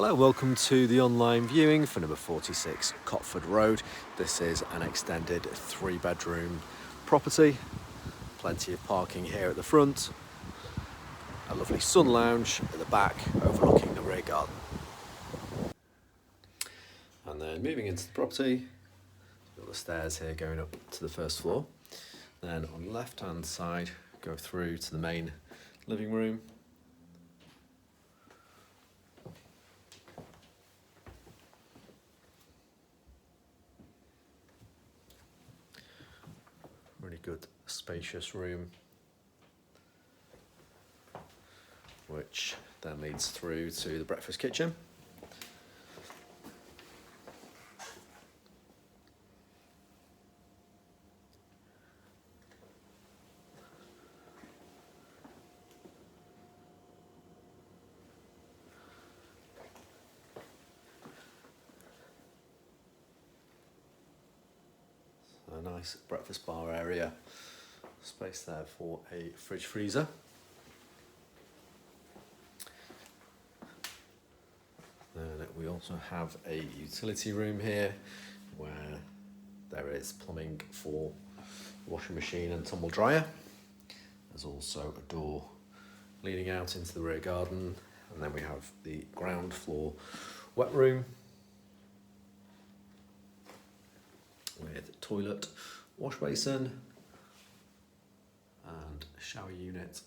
Hello, welcome to the online viewing for number 46 Cotford Road. This is an extended 3-bedroom property. Plenty of parking here at the front. A lovely sun lounge at the back overlooking the rear garden. And then moving into the property, got the stairs here going up to the first floor. Then on the left hand side, go through to the main living room. Really good spacious room, which then leads through to the breakfast kitchen. A nice breakfast bar area, space there for a fridge freezer. Then we also have a utility room here where there is plumbing for washing machine and tumble dryer. There's also a door leading out into the rear garden, and then we have the ground floor wet room with toilet, wash basin and shower unit.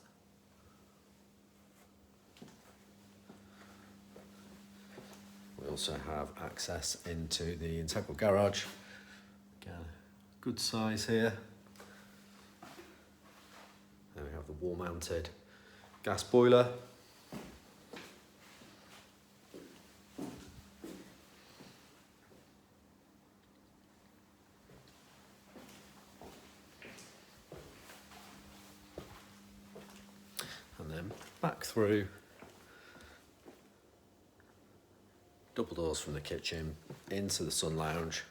We also have access into the integral garage. Again, good size here. Then we have the wall mounted gas boiler. And then back through, double doors from the kitchen into the sun lounge.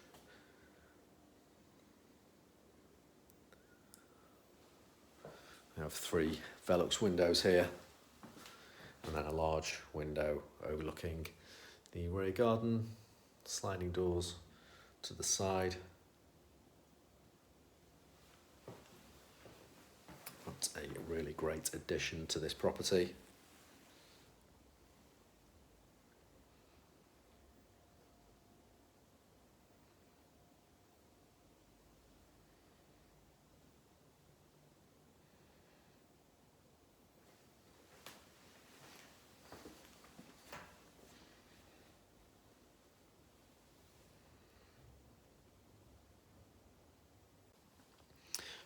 We have 3 Velux windows here, and then a large window overlooking the rear garden, sliding doors to the side. That's a really great addition to this property.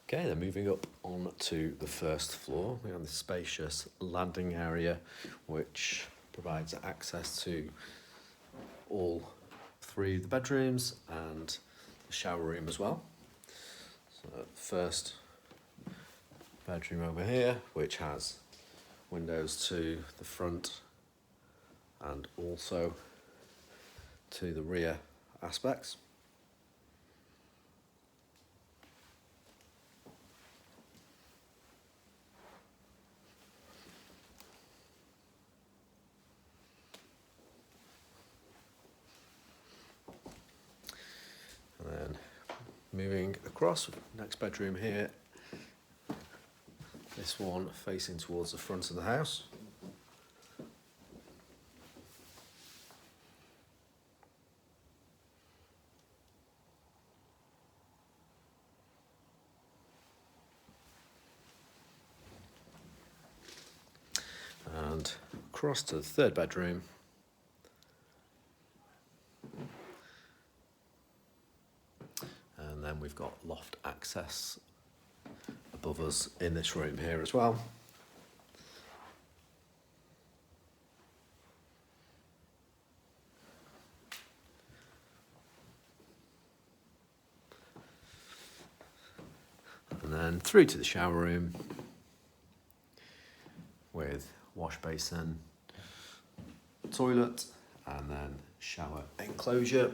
Okay, then moving up on to the first floor, we have the spacious landing area, which provides access to all 3 of the bedrooms and the shower room as well. So first bedroom over here, which has windows to the front and also to the rear aspects. And then moving across, next bedroom here, this one facing towards the front of the house. And across to the third bedroom. And then we've got loft access above us in this room here as well. And then through to the shower room with wash basin, toilet, and then shower enclosure.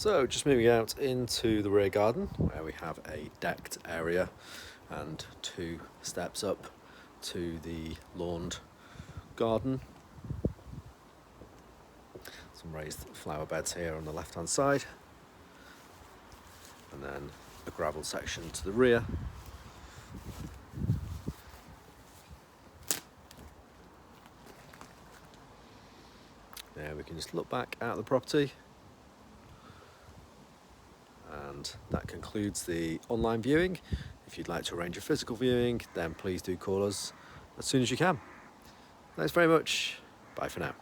So just moving out into the rear garden where we have a decked area and 2 steps up to the lawned garden. Some raised flower beds here on the left hand side, and then a gravel section to the rear. There we can just look back at the property, and that concludes the online viewing. If you'd like to arrange a physical viewing, then please do call us as soon as you can. Thanks very much. Bye for now.